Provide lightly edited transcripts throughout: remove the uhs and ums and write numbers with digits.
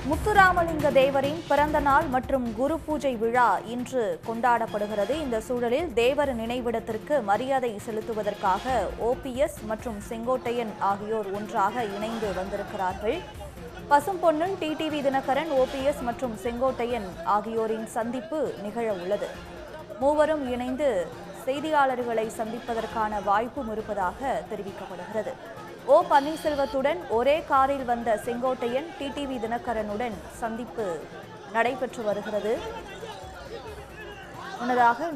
முத்துராமலிங்க தேவரின் பிறந்த நாள் மற்றும் குரு பூஜை விழா இன்று கொண்டாடப்படுகிறது. இந்த சூழலில் தேவர் நினைவிடத்திற்கு மரியாதை செலுத்துவதற்காக ஓபிஎஸ் மற்றும் செங்கோட்டையன் ஆகியோர் ஒன்றாக இணைந்து வந்திருக்கிறார்கள். பசும்பொன்னில் டிடிவி தினகரன், ஓபிஎஸ் மற்றும் செங்கோட்டையன் ஆகியோரின் சந்திப்பு நிகழ உள்ளது. மூவரும் இணைந்து செய்தியாளர்களை சந்திப்பதற்கான வாய்ப்பும் இருப்பதாக தெரிவிக்கப்படுகிறது. ஓ பன்னீர்செல்வத்துடன் ஒரே காரில் வந்த செங்கோட்டையன் டிடிவி தினகரனுடன் சந்திப்பு நடைபெற்று வருகிறது. முன்னதாக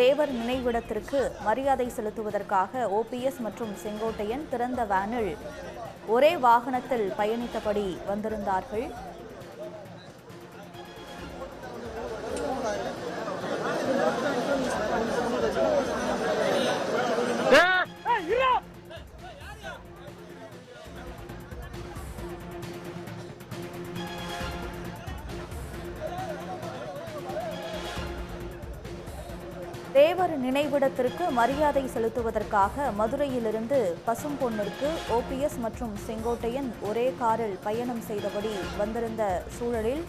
தேவர் நினைவிடத்திற்கு மரியாதை செலுத்துவதற்காக ஓபிஎஸ் மற்றும் செங்கோட்டையன் திறந்த வேனில் ஒரே வாகனத்தில் பயணித்தபடி வந்திருந்தார்கள். தேவர் நினைவிடத்திற்கு மரியாதை செலுத்துவதற்காக மதுரையிலிருந்து பசும்பொன்னிற்கு ஓபிஎஸ் மற்றும் செங்கோட்டையன் ஒரே காரில் பயணம் செய்தபடி வந்திருந்த சூழலில்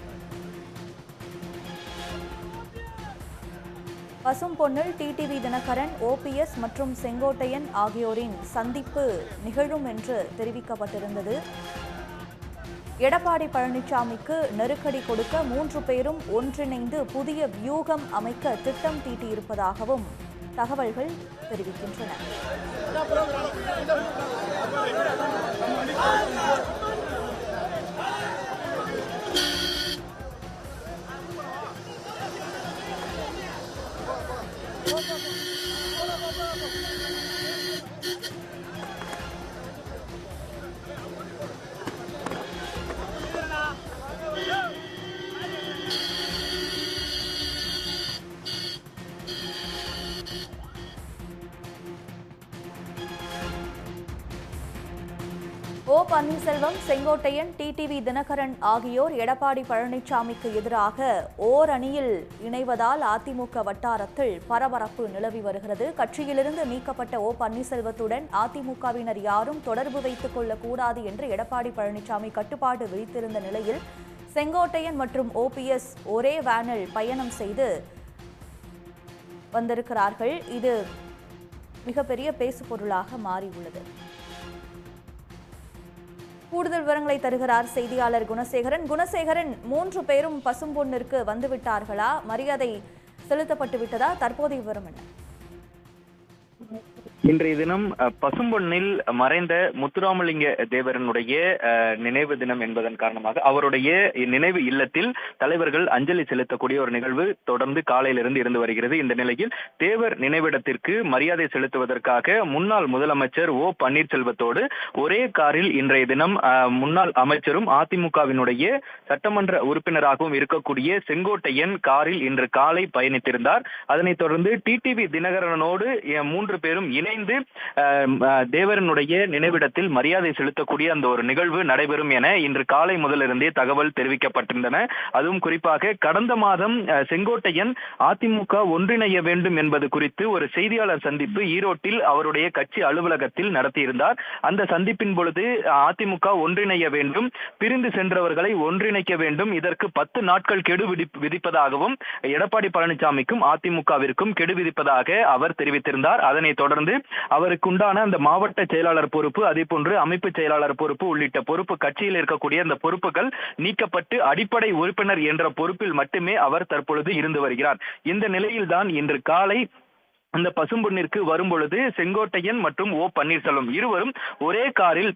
பசும்பொன்னில் டிடிவி தினகரன், ஓபிஎஸ் மற்றும் செங்கோட்டையன் ஆகியோரின் சந்திப்பு நிகழும் என்று தெரிவிக்கப்பட்டிருந்தது. எடப்பாடி பழனிசாமிக்கு நெருக்கடி கொடுக்க 3 பேரும் ஒன்றிணைந்து புதிய வியூகம் அமைக்க திட்டம் தீட்டியிருப்பதாகவும் தகவல்கள் தெரிவிக்கின்றன. ஓ பன்னீர்செல்வம், செங்கோட்டையன், டிடிவி தினகரன் ஆகியோர் எடப்பாடி பழனிசாமிக்கு எதிராக ஓரணியில் இணைவதால் அதிமுக வட்டாரத்தில் பரபரப்பு நிலவி வருகிறது. கட்சியிலிருந்து நீக்கப்பட்ட ஓ பன்னீர்செல்வத்துடன் அதிமுகவினர் யாரும் தொடர்பு வைத்துக் கொள்ளக்கூடாது என்று எடப்பாடி பழனிசாமி கட்டுப்பாடு விதித்திருந்த நிலையில் செங்கோட்டையன் மற்றும் ஓபிஎஸ் ஒரே வேனில் பயணம் செய்து வந்திருக்கிறார்கள். இது மிகப்பெரிய பேசுபொருளாக மாறியுள்ளது. கூடுதல் விவரங்களை தருகிறார் செய்தியாளர் குணசேகரன். குணசேகரன், 3 பேரும் பசும்பொன்னிற்கு வந்துவிட்டார்களா? மரியாதை செலுத்தப்பட்டு விட்டதா? தற்போதைய விவரம் என்ன? இன்றைய தினம் பசும்பொன்னில் மறைந்த முத்துராமலிங்க தேவரனுடைய நினைவு தினம் என்பதன் காரணமாக அவருடைய நினைவு இல்லத்தில் தலைவர்கள் அஞ்சலி செலுத்தக்கூடிய ஒரு நிகழ்வு தொடர்ந்து காலையிலிருந்து இருந்து வருகிறது. இந்த நிலையில் தேவர் நினைவிடத்திற்கு மரியாதை செலுத்துவதற்காக முன்னாள் முதலமைச்சர் ஓ பன்னீர்செல்வத்தோடு ஒரே காரில் இன்றைய தினம் முன்னாள் அமைச்சரும் அதிமுகவினுடைய சட்டமன்ற உறுப்பினராகவும் இருக்கக்கூடிய செங்கோட்டையன் காரில் இன்று காலை பயணித்திருந்தார். அதனைத் தொடர்ந்து டிடிவி தினகரனோடு 3 பேரும் இணைந்து தேவரனுடைய நினைவிடத்தில் மரியாதை செலுத்தக்கூடிய அந்த ஒரு நிகழ்வு நடைபெறும் என இன்று காலை முதலிருந்தே தகவல் தெரிவிக்கப்பட்டிருந்தன. அதுவும் குறிப்பாக கடந்த மாதம் செங்கோட்டையன் அதிமுக ஒன்றிணைய வேண்டும் என்பது குறித்து ஒரு செய்தியாளர் சந்திப்பு ஈரோட்டில் அவருடைய கட்சி அலுவலகத்தில் நடத்தியிருந்தார். அந்த சந்திப்பின் பொழுது அதிமுக ஒன்றிணைய வேண்டும், பிரிந்து சென்றவர்களை ஒன்றிணைக்க வேண்டும், இதற்கு 10 நாட்கள் கெடு விதிப்பதாகவும் எடப்பாடி பழனிசாமிக்கும் அதிமுகவிற்கும் கெடு விதிப்பதாக அவர் தெரிவித்திருந்தார். அதனைத் தொடர்ந்து அவருக்குண்டான அந்த மாவட்ட செயலாளர் பொறுப்பு, அதே போன்று அமைப்பு செயலாளர் பொறுப்பு உள்ளிட்ட பொறுப்பு கட்சியில் இருக்கக்கூடிய அந்த பொறுப்புகள் நீக்கப்பட்டு அடிப்படை உறுப்பினர் என்ற பொறுப்பில் மட்டுமே அவர் தற்பொழுது இருந்து வருகிறார். இந்த நிலையில்தான் இன்று காலை அந்த பசும்பொன்னிற்கு வரும்பொழுது செங்கோட்டையன் மற்றும் ஓ பன்னீர்செல்வம் இருவரும் ஒரே காரில்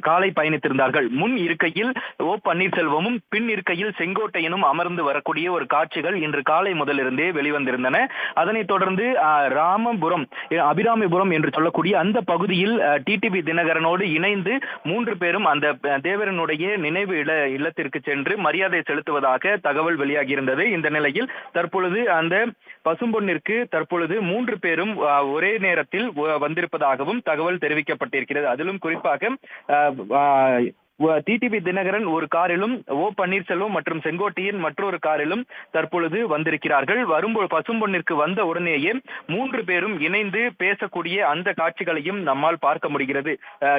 காலை பயணித்திருந்தார்கள். முன் இருக்கையில் ஓ பன்னீர்செல்வமும் பின் இருக்கையில் செங்கோட்டையனும் அமர்ந்து வரக்கூடிய ஒரு காட்சிகள் இன்று காலை முதலிருந்தே வெளிவந்திருந்தன. அதனைத் தொடர்ந்து ராமபுரம், அபிராமிபுரம் என்று சொல்லக்கூடிய அந்த பகுதியில் டிடிவி தினகரனோடு இணைந்து 3 பேரும் அந்த தேவரனுடைய நினைவு இல்லத்திற்கு சென்று மரியாதை செலுத்துவதாக தகவல் வெளியாகியிருந்தது. இந்த நிலையில் தற்பொழுது அந்த பசும்பொன்னிற்கு தற்பொழுது 3 பேரும் ஒரே நேரத்தில் வந்திருப்பதாகவும் தகவல் தெரிவிக்கப்பட்டிருக்கிறது. அதிலும் குறிப்பாக டிடிவி தினகரன் ஒரு காரிலும், ஓ பன்னீர்செல்வம் மற்றும் செங்கோட்டையன் மற்றொரு காரிலும் தற்பொழுது வந்திருக்கிறார்கள். வரும்போது பசும்பொன்னிற்கு வந்த உடனேயே 3 பேரும் இணைந்து பேசக்கூடிய அந்த காட்சிகளையும் நம்மால் பார்க்க முடிகிறது.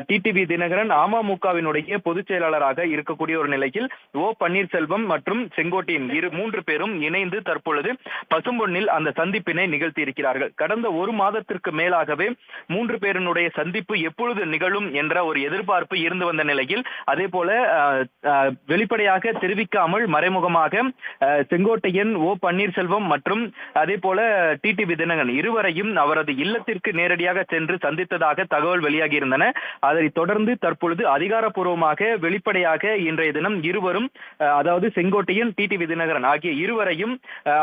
டிடிவி தினகரன் அமமுகவினுடைய பொதுச் செயலாளராக இருக்கக்கூடிய ஒரு நிலையில் ஓ பன்னீர்செல்வம் மற்றும் செங்கோட்டையன் 3 பேரும் இணைந்து தற்பொழுது பசும்பொன்னில் அந்த சந்திப்பினை நிகழ்த்தி இருக்கிறார்கள். கடந்த ஒரு மாதத்திற்கு மேலாகவே 3 பேரினுடைய சந்திப்பு எப்பொழுது நிகழும் என்ற ஒரு எதிர்பார்ப்பு இருந்து வந்த நிலையில், அதே போல வெளிப்படையாக தெரிவிக்காமல் மறைமுகமாக செங்கோட்டையன், ஓ பன்னீர்செல்வம் மற்றும் அதே போல டிடிவி தினகரன் இருவரையும் அவரது இல்லத்திற்கு நேரடியாக சென்று சந்தித்ததாக தகவல் வெளியாகி இருந்தன. அதைத் தொடர்ந்து தற்பொழுது அதிகாரப்பூர்வமாக வெளிப்படையாக இன்றைய தினம் இருவரும், அதாவது செங்கோட்டையன், டிடிவி தினகரன் ஆகிய இருவரையும்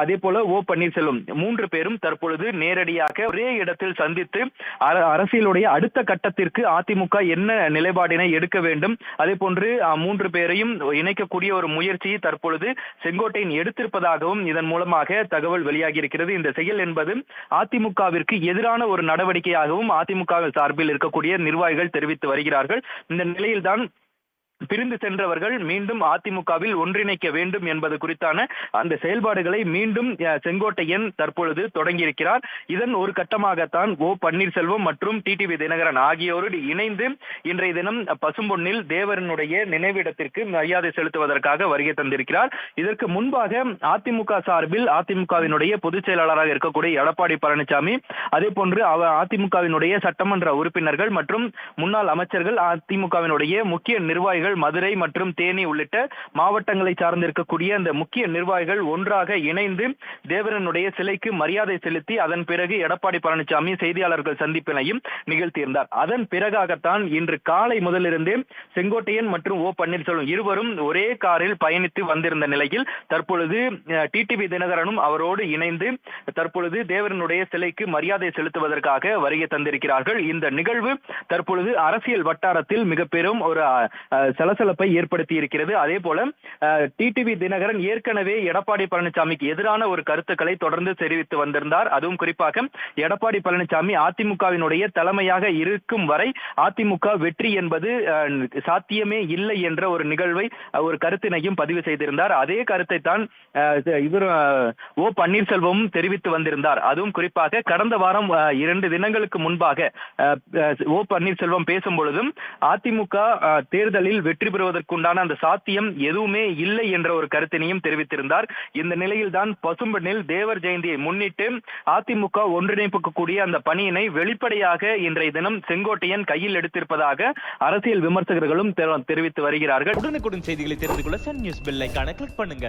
அதே போல ஓ பன்னீர்செல்வம் 3 பேரும் தற்பொழுது நேரடியாக ஒரே இடத்தில் சந்தித்து அரசியலுடைய அடுத்த கட்டத்திற்கு அதிமுக என்ன நிலைப்பாடினை எடுக்க வேண்டும், அதே போன்று 3 பேரையும் இணைக்கக்கூடிய ஒரு முயற்சியை தற்பொழுது செங்கோட்டையன் எடுத்திருப்பதாகவும் இதன் மூலமாக தகவல் வெளியாகி இருக்கிறது. இந்த செயல் என்பது அதிமுகவிற்கு எதிரான ஒரு நடவடிக்கையாகவும் அதிமுக சார்பில் இருக்கக்கூடிய நிர்வாகிகள் தெரிவித்து வருகிறார்கள். இந்த நிலையில்தான் பிரிந்து சென்றவர்கள் மீண்டும் அதிமுகவில் ஒன்றிணைக்க வேண்டும் என்பது குறித்தான அந்த செயல்பாடுகளை மீண்டும் செங்கோட்டையன் தற்பொழுது தொடங்கியிருக்கிறார். இதன் ஒரு கட்டமாகத்தான் ஓ பன்னீர்செல்வம் மற்றும் டிடிவி தினகரன் ஆகியோரு இணைந்து இன்றைய தினம் பசும்பொன்னில் தேவரனுடைய நினைவிடத்திற்கு மரியாதை செலுத்துவதற்காக வருகை தந்திருக்கிறார். இதற்கு முன்பாக அதிமுக சார்பில் அதிமுகவினுடைய பொதுச் செயலாளராக இருக்கக்கூடிய எடப்பாடி பழனிசாமி, அதே போன்று அதிமுகவினுடைய சட்டமன்ற உறுப்பினர்கள் மற்றும் முன்னாள் அமைச்சர்கள், அதிமுகவினுடைய முக்கிய நிர்வாகிகள், மதுரை மற்றும் தேனி உள்ளிட்ட மாவட்டங்களை சார்ந்திருக்கக்கூடிய அந்த முக்கிய நிர்வாகிகள் ஒன்றாக இணைந்து தேவரனுடைய சிலைக்கு மரியாதை செலுத்தி அதன் பிறகு எடப்பாடி பழனிசாமி செய்தியாளர்கள் சந்திப்பினையும் நிகழ்த்தியிருந்தார். அதன் பிறகாகத்தான் இன்று காலை முதலிருந்தே செங்கோட்டையன் மற்றும் ஓ பன்னீர்செல்வம் இருவரும் ஒரே காரில் பயணித்து வந்திருந்த நிலையில் தற்பொழுது டிடிவி தினகரனும் அவரோடு இணைந்து தற்பொழுது தேவரனுடைய சிலைக்கு மரியாதை செலுத்துவதற்காக வருகை தந்திருக்கிறார்கள். இந்த நிகழ்வு தற்பொழுது அரசியல் வட்டாரத்தில் மிக பெரும் ஒரு சலசலப்பை ஏற்படுத்தி இருக்கிறது. அதே போல டிடிவி தினகரன் ஏற்கனவே எடப்பாடி பழனிசாமிக்கு எதிரான ஒரு கருத்துக்களை தொடர்ந்து தெரிவித்து வந்திருந்தார். அதுவும் குறிப்பாக எடப்பாடி பழனிசாமி அதிமுகவினுடைய தலைமையாக இருக்கும் வரை அதிமுக வெற்றி என்பது சாத்தியமே இல்லை என்ற ஒரு நிகழ்வை, ஒரு கருத்தினையும் பதிவு செய்திருந்தார். அதே கருத்தை தான் இவர் ஓ பன்னீர்செல்வமும் தெரிவித்து வந்திருந்தார். அதுவும் குறிப்பாக கடந்த வாரம் 2 தினங்களுக்கு முன்பாக ஓ பன்னீர்செல்வம் பேசும் பொழுதும் அதிமுக தேர்தலில் வெற்றி பெறுவதற்குண்டான அந்த சாத்தியம் எதுவுமே இல்லை என்ற ஒரு கருத்தினையும் தெரிவித்திருந்தார். இந்த நிலையில்தான் பசும்பொன்னில் தேவர் ஜெயந்தியை முன்னிட்டு அதிமுக ஒன்றிணைப்புக்கூடிய அந்த பணியினை வெளிப்படையாக இன்றைய தினம் செங்கோட்டையன் கையில் எடுத்திருப்பதாக அரசியல் விமர்சகர்களும் தெரிவித்து வருகிறார்கள். உடனுக்குடன் செய்திகளை தெரிந்து கொள்ள சன் நியூஸ் பெல் ஐகானை கிளிக் பண்ணுங்க.